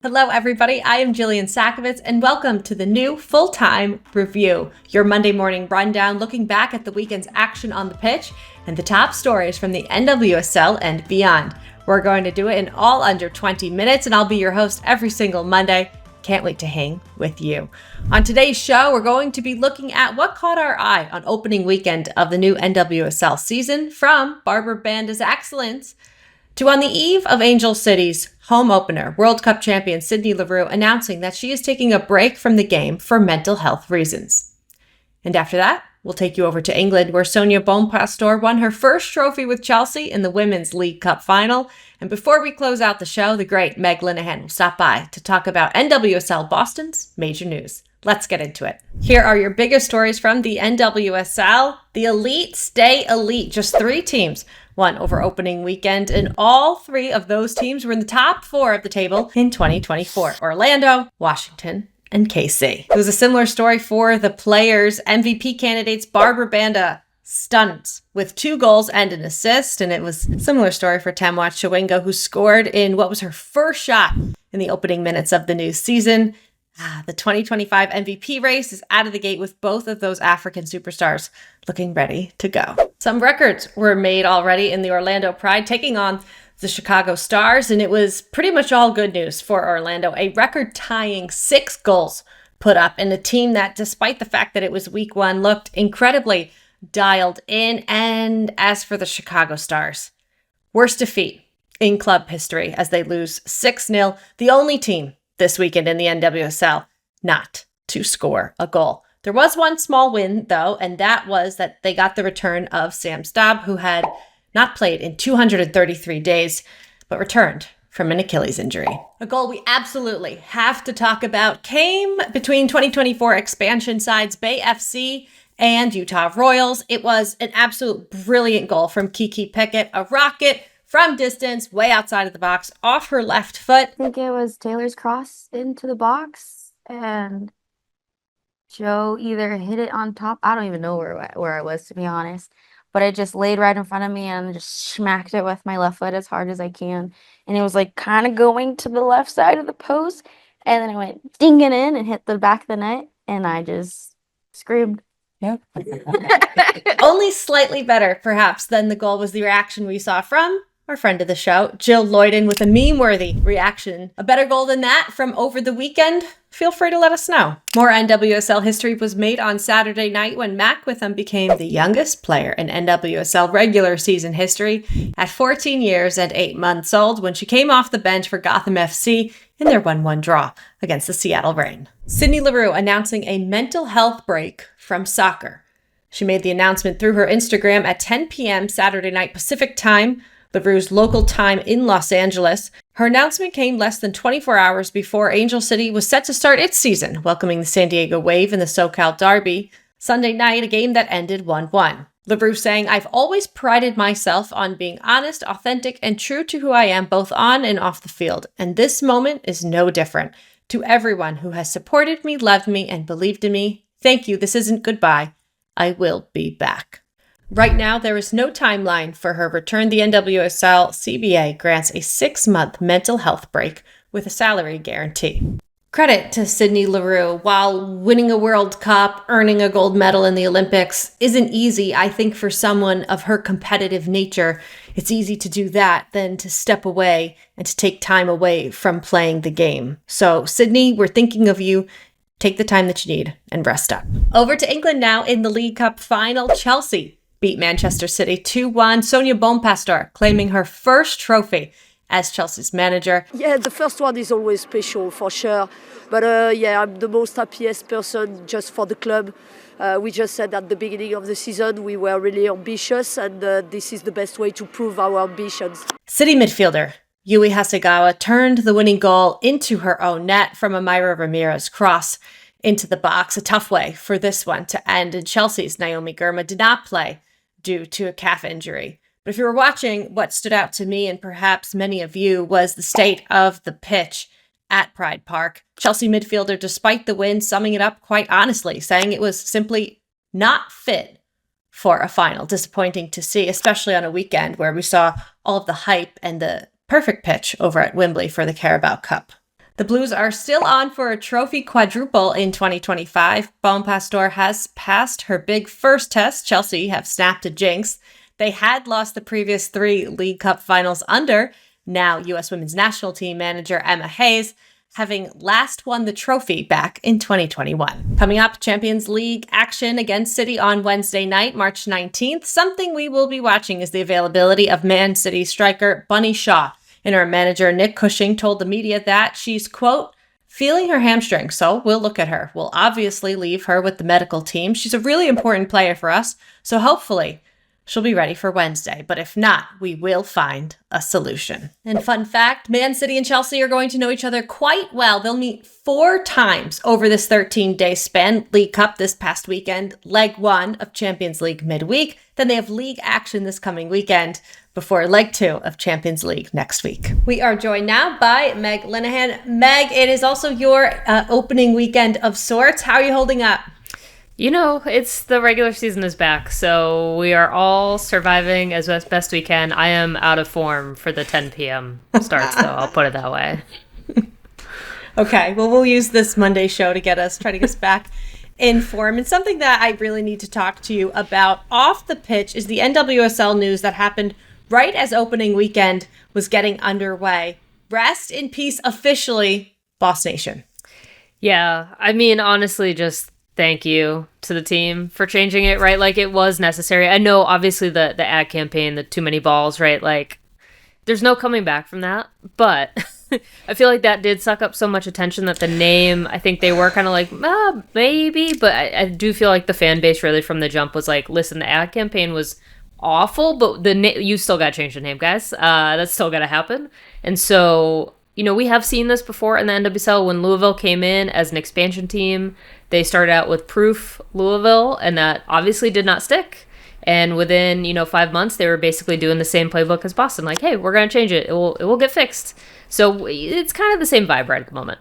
Hello, everybody. I am Jillian Sakovits, and welcome to the new full-time review, your Monday morning rundown looking back at the weekend's action on the pitch and the top stories from the NWSL and beyond. We're going to do it in all under 20 minutes, and I'll be your host every single Monday. Can't wait to hang with you. On today's show, we're going to be looking at what caught our eye on opening weekend of the new NWSL season, from Barbara Banda's excellence to on the eve of Angel City's home opener, World Cup champion Sydney Leroux announcing that she is taking a break from the game for mental health reasons. And after that, we'll take you over to England, where Sonia Bompastor won her first trophy with Chelsea in the Women's League Cup final. And before we close out the show, the great Meg Linehan will stop by to talk about NWSL Boston's major news. Let's get into it. Here are your biggest stories from the NWSL. The elite stay elite. Just 3 teams won over opening weekend, and all 3 of those teams were in the top 4 of the table in 2024. Orlando, Washington, and KC. It was a similar story for the players. MVP candidates Barbara Banda stunned with 2 goals and an assist, and it was a similar story for Tamerra Chawinga, who scored in what was her first shot in the opening minutes of the new season. The 2025 MVP race is out of the gate with both of those African superstars looking ready to go. Some records were made already in the Orlando Pride, taking on the Chicago Stars, and it was pretty much all good news for Orlando. A record-tying 6 goals put up in a team that, despite the fact that it was week 1, looked incredibly dialed in. And as for the Chicago Stars, worst defeat in club history as they lose 6-0, the only team this weekend in the NWSL not to score a goal. There was one small win, though, and that was that they got the return of Sam Staab, who had not played in 233 days, but returned from an Achilles injury. A goal we absolutely have to talk about came between 2024 expansion sides Bay FC and Utah Royals. It was an absolute brilliant goal from Kiki Pickett, a rocket from distance, way outside of the box, off her left foot. I think it was Taylor's cross into the box, and Joe either hit it on top. I don't even know where I was, to be honest. But it just laid right in front of me and just smacked it with my left foot as hard as I can. And it was like kind of going to the left side of the post. And then I went dinging in and hit the back of the net. And I just screamed. Yep. Only slightly better, perhaps, than the goal was the reaction we saw from our friend of the show, Jill Loyden, with a meme-worthy reaction. A better goal than that from over the weekend? Feel free to let us know. More NWSL history was made on Saturday night when Mac Witham became the youngest player in NWSL regular season history at 14 years and 8 months old when she came off the bench for Gotham FC in their 1-1 draw against the Seattle Reign. Sydney Leroux announcing a mental health break from soccer. She made the announcement through her Instagram at 10 p.m. Saturday night Pacific time, Leroux's local time in Los Angeles. Her announcement came less than 24 hours before Angel City was set to start its season, welcoming the San Diego Wave in the SoCal Derby Sunday night, a game that ended 1-1. Leroux saying, "I've always prided myself on being honest, authentic, and true to who I am, both on and off the field. And this moment is no different. To everyone who has supported me, loved me, and believed in me, thank you. This isn't goodbye. I will be back." Right now, there is no timeline for her return. The NWSL CBA grants a 6-month mental health break with a salary guarantee. Credit to Sydney Leroux. While winning a World Cup, earning a gold medal in the Olympics isn't easy, I think for someone of her competitive nature, it's easy to do that than to step away and to take time away from playing the game. So, Sydney, we're thinking of you. Take the time that you need and rest up. Over to England now in the League Cup final. Chelsea beat Manchester City 2-1. Sonia Bompastor claiming her first trophy as Chelsea's manager. Yeah, the first one is always special for sure. But I'm the most happiest person just for the club. We just said at the beginning of the season we were really ambitious, and this is the best way to prove our ambitions. City midfielder Yui Hasegawa turned the winning goal into her own net from a Mayra Ramirez cross into the box. A tough way for this one to end, and Chelsea's Naomi Girma did not play due to a calf injury. But if you were watching, what stood out to me and perhaps many of you was the state of the pitch at Pride Park. Chelsea midfielder, despite the win, summing it up quite honestly, saying it was simply not fit for a final. Disappointing to see, especially on a weekend where we saw all of the hype and the perfect pitch over at Wembley for the Carabao Cup. The Blues are still on for a trophy quadruple in 2025. Bompastor has passed her big first test. Chelsea have snapped a jinx. They had lost the previous 3 League Cup finals under now U.S. Women's National Team manager Emma Hayes, having last won the trophy back in 2021. Coming up, Champions League action against City on Wednesday night, March 19th. Something we will be watching is the availability of Man City striker Bunny Shaw. Interim manager Nick Cushing told the media that she's, quote, feeling her hamstring, so we'll look at her. We'll obviously leave her with the medical team. She's a really important player for us, so hopefully she'll be ready for Wednesday. But if not, we will find a solution. And fun fact, Man City and Chelsea are going to know each other quite well. They'll meet 4 times over this 13-day span. League Cup this past weekend, leg 1 of Champions League midweek. Then they have league action this coming weekend before leg 2 of Champions League next week. We are joined now by Meg Linehan. Meg, it is also your opening weekend of sorts. How are you holding up? You know, it's the regular season is back, so we are all surviving as best we can. I am out of form for the 10 p.m. starts, though. I'll put it that way. Okay, well, we'll use this Monday show to try to get us back in form. And something that I really need to talk to you about off the pitch is the NWSL news that happened right as opening weekend was getting underway. Rest in peace, officially, Boss Nation. Yeah, I mean, honestly, just thank you to the team for changing it, right? Like, it was necessary. I know, obviously, the ad campaign, the too many balls, right? Like, there's no coming back from that. But I feel like that did suck up so much attention that the name, I think they were kind of like, maybe. But I do feel like the fan base really from the jump was like, listen, the ad campaign was awful, but you still got to change the name, guys. That's still got to happen. And so, you know, we have seen this before in the NWSL when Louisville came in as an expansion team. They started out with Proof Louisville, and that obviously did not stick. And within, 5 months, they were basically doing the same playbook as Boston. Like, hey, we're going to change it. It will get fixed. So it's kind of the same vibe right at the moment.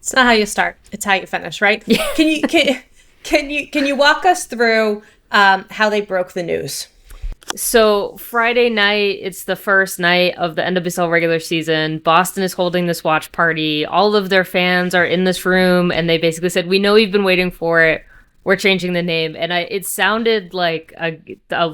It's not how you start. It's how you finish, right? Can you walk us through how they broke the news? So Friday night, it's the first night of the NWSL regular season. Boston is holding this watch party. All of their fans are in this room, and they basically said, we know you've been waiting for it. We're changing the name. And it sounded like a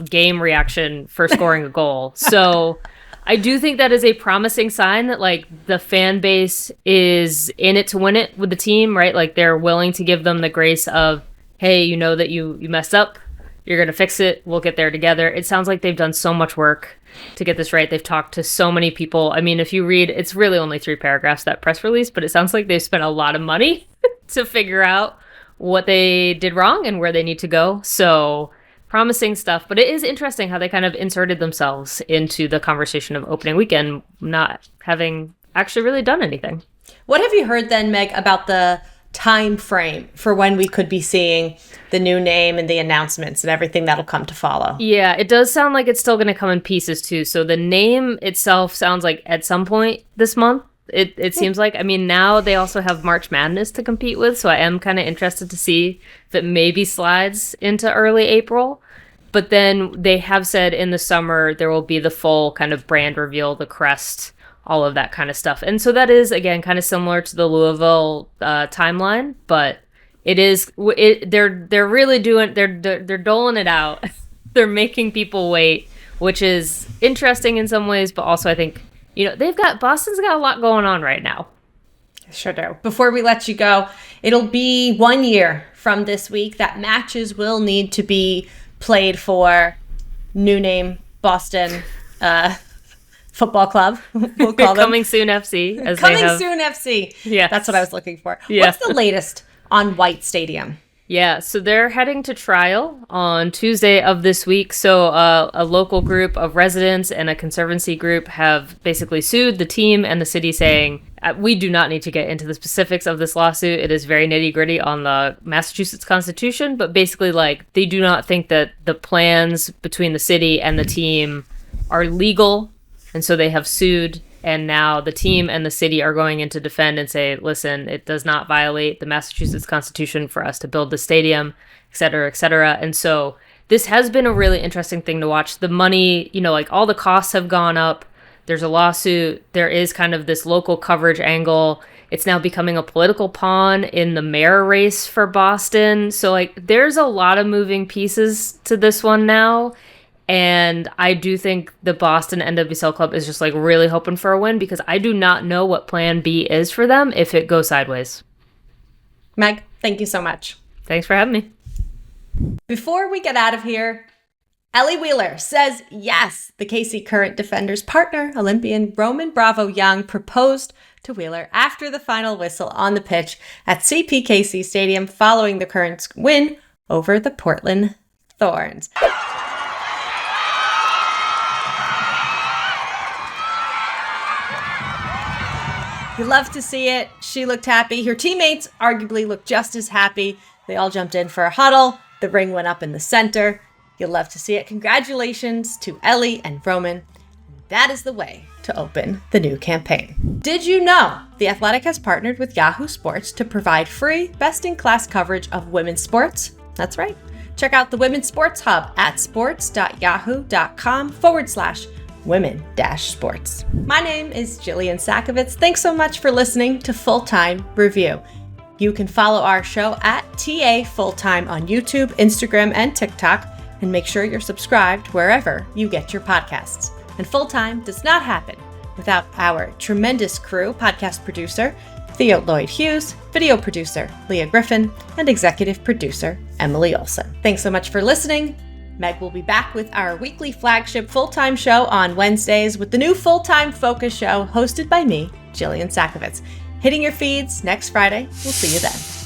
game reaction for scoring a goal. So I do think that is a promising sign that, like, the fan base is in it to win it with the team, right? Like, they're willing to give them the grace of, hey, you know that you messed up. You're going to fix it. We'll get there together. It sounds like they've done so much work to get this right. They've talked to so many people. I mean, if you read, it's really only 3 paragraphs, that press release, but it sounds like they've spent a lot of money to figure out what they did wrong and where they need to go. So promising stuff. But it is interesting how they kind of inserted themselves into the conversation of opening weekend, not having actually really done anything. What have you heard then, Meg, about the time frame for when we could be seeing the new name and the announcements and everything that'll come to follow? Yeah, it does sound like it's still going to come in pieces too. So the name itself sounds like at some point this month. It seems like. I mean, now they also have March Madness to compete with, so I am kind of interested to see if it maybe slides into early April. But then they have said in the summer there will be the full kind of brand reveal, the crest, all of that kind of stuff. And so that is, again, kind of similar to the Louisville timeline, but they're really doing, they're doling it out. They're making people wait, which is interesting in some ways, but also I think, Boston's got a lot going on right now. Sure do. Before we let you go, it'll be 1 year from this week that matches will need to be played for new name Boston Football Club. We'll call them Coming Soon FC. Soon FC. Yeah, that's what I was looking for. Yeah. What's the latest on White Stadium? Yeah, so they're heading to trial on Tuesday of this week. So a local group of residents and a conservancy group have basically sued the team and the city saying, we do not need to get into the specifics of this lawsuit. It is very nitty gritty on the Massachusetts Constitution, but basically, like, they do not think that the plans between the city and the team are legal. And so they have sued. And now the team and the city are going in to defend and say, listen, it does not violate the Massachusetts Constitution for us to build the stadium, et cetera, et cetera. And so this has been a really interesting thing to watch. The money, like all the costs have gone up. There's a lawsuit. There is kind of this local coverage angle. It's now becoming a political pawn in the mayor race for Boston. So, like, there's a lot of moving pieces to this one now. And I do think the Boston NWSL club is just, like, really hoping for a win because I do not know what plan B is for them if it goes sideways. Meg, thank you so much. Thanks for having me. Before we get out of here, Ellie Wheeler says yes. The KC Current Defenders partner, Olympian Roman Bravo Young, proposed to Wheeler after the final whistle on the pitch at CPKC Stadium following the Current's win over the Portland Thorns. You love to see it. She looked happy. Her teammates arguably looked just as happy. They all jumped in for a huddle. The ring went up in the center. You'll love to see it. Congratulations to Ellie and Roman. That is the way to open the new campaign. Did you know The Athletic has partnered with Yahoo Sports to provide free, best-in-class coverage of women's sports? That's right. Check out the Women's Sports Hub at sports.yahoo.com/women-sports. My name is Jillian Sakovits. Thanks so much for listening to Full-Time Review. You can follow our show at TA Fulltime on YouTube, Instagram, and TikTok, and make sure you're subscribed wherever you get your podcasts. And Full-Time does not happen without our tremendous crew, podcast producer Theo Lloyd Hughes, video producer Leah Griffin, and executive producer Emily Olson. Thanks so much for listening. Meg will be back with our weekly flagship Full-Time show on Wednesdays with the new Full-Time Focus show hosted by me, Jillian Sakovits. Hitting your feeds next Friday. We'll see you then.